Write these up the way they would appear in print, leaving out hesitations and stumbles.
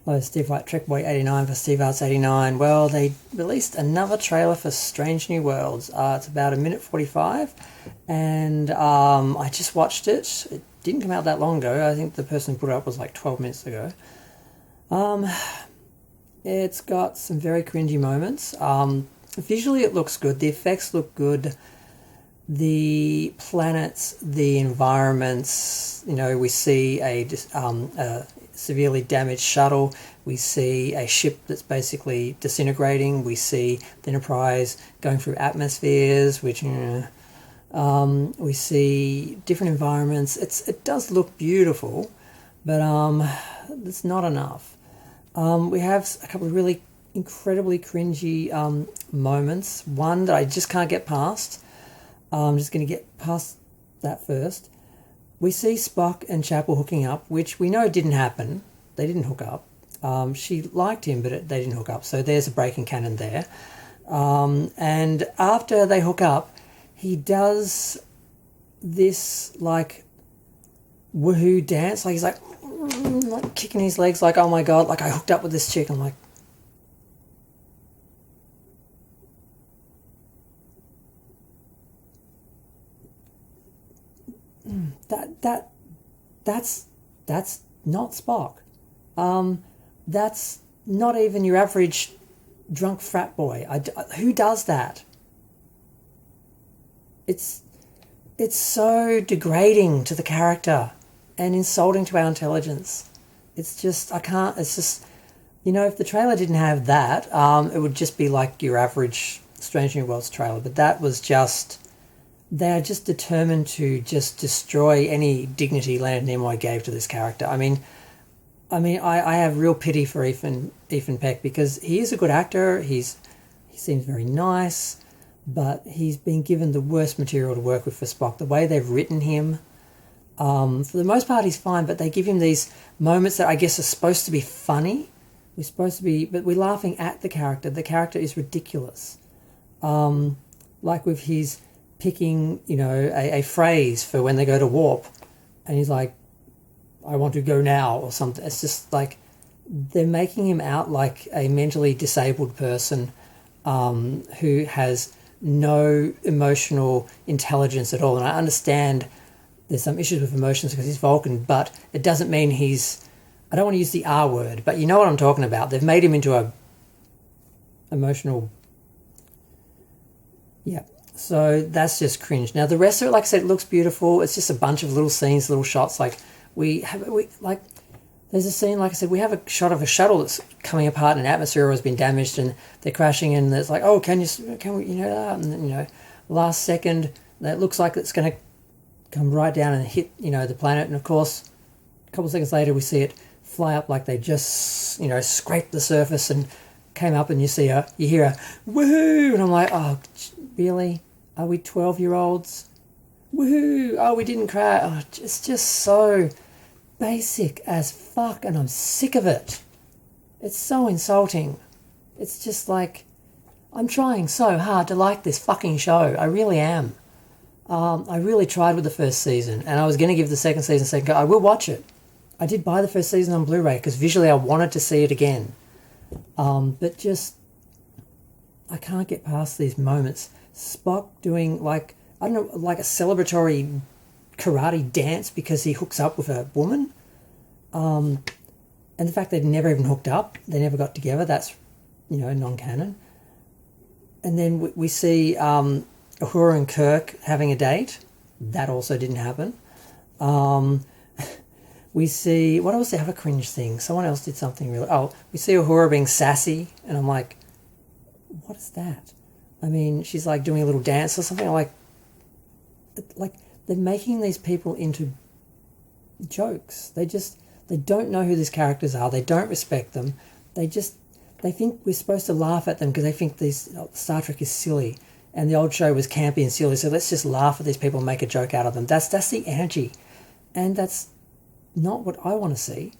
Hello, Steve White, Trek Boy 89 for Steve Arts 89. Well, they released another trailer for Strange New Worlds. It's about a minute 45, and I just watched it. It didn't come out that long ago. I think the person who put it up was like 12 minutes ago. It's got some very cringy moments. Visually, it looks good. The effects look good. The planets, the environments, we see a severely damaged shuttle. We see a ship that's basically disintegrating. We see the Enterprise going through atmospheres, which, we see different environments. It does look beautiful, but it's not enough. We have a couple of really incredibly cringy moments. One that I just can't get past. I'm just going to get past that first. We see Spock and Chapel hooking up, which we know didn't happen. They didn't hook up. She liked him, but they didn't hook up. So there's a break in canon there. And after they hook up, he does this like woohoo dance. Like he's like kicking his legs like, oh my God, like I hooked up with this chick. I'm like, that's not Spock. That's not even your average drunk frat boy. Who does that? It's so degrading to the character and insulting to our intelligence. It's just, I can't, it's just, if the trailer didn't have that, it would just be like your average Strange New Worlds trailer. But that was just, they are just determined to just destroy any dignity Leonard Nimoy gave to this character. I have real pity for Ethan Peck because he is a good actor. He seems very nice, but he's been given the worst material to work with for Spock. The way they've written him, for the most part, he's fine, but they give him these moments that I guess are supposed to be funny. But we're laughing at the character. The character is ridiculous. Like with his picking, a phrase for when they go to warp, and he's like, I want to go now, or something. It's just like they're making him out like a mentally disabled person who has no emotional intelligence at all. And I understand there's some issues with emotions because he's Vulcan, but it doesn't mean I don't want to use the R word, but you know what I'm talking about. They've made him into a emotional, yeah. So that's just cringe. Now the rest of it, like I said, it looks beautiful. It's just a bunch of little scenes, little shots. Like there's a scene, like I said, we have a shot of a shuttle that's coming apart and an atmosphere has been damaged and they're crashing and it's like, oh, can we, and last second, that looks like it's going to come right down and hit, the planet. And of course, a couple of seconds later, we see it fly up like they just, scraped the surface and came up and you hear a woohoo. And I'm like, oh, really? Are we 12-year-olds? Woohoo! Oh, we didn't cry. Oh, it's just so basic as fuck, and I'm sick of it. It's so insulting. It's just like, I'm trying so hard to like this fucking show. I really am. I really tried with the first season, and I was going to give the second season a second go. I will watch it. I did buy the first season on Blu-ray because visually I wanted to see it again. But just, I can't get past these moments. Spock doing like a celebratory karate dance because he hooks up with a woman. And the fact they'd never even hooked up, they never got together, that's, non-canon. And then we see Uhura and Kirk having a date. That also didn't happen. We see, what else? The other cringe thing. Someone else did something really, we see Uhura being sassy, and I'm like, what is that? She's like doing a little dance or something. Like they're making these people into jokes. They don't know who these characters are. They don't respect them. They think we're supposed to laugh at them because they think Star Trek is silly and the old show was campy and silly. So let's just laugh at these people and make a joke out of them. That's the energy, and that's not what I want to see,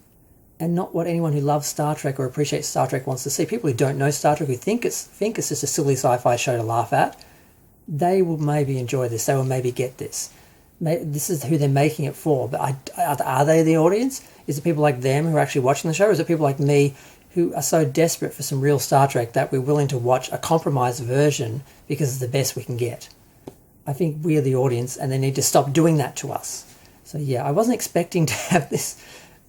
and not what anyone who loves Star Trek or appreciates Star Trek wants to see. People who don't know Star Trek, who think it's just a silly sci-fi show to laugh at, they will maybe enjoy this. They will maybe get this. this is who they're making it for. But are they the audience? Is it people like them who are actually watching the show? Or is it people like me who are so desperate for some real Star Trek that we're willing to watch a compromised version because it's the best we can get? I think we're the audience, and they need to stop doing that to us. So yeah, I wasn't expecting to have this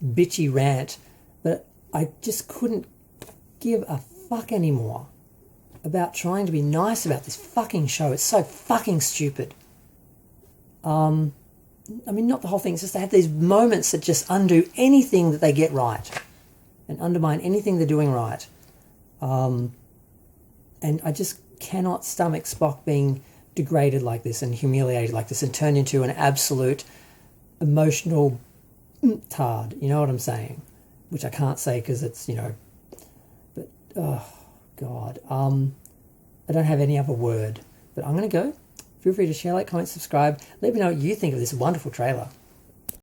bitchy rant, but I just couldn't give a fuck anymore about trying to be nice about this fucking show. It's so fucking stupid. I mean, not the whole thing. It's just they have these moments that just undo anything that they get right and undermine anything they're doing right. And I just cannot stomach Spock being degraded like this and humiliated like this and turned into an absolute emotional tard. You know what I'm saying? Which I can't say because it's, but, oh, God. I don't have any other word, but I'm going to go. Feel free to share, like, comment, subscribe. Let me know what you think of this wonderful trailer.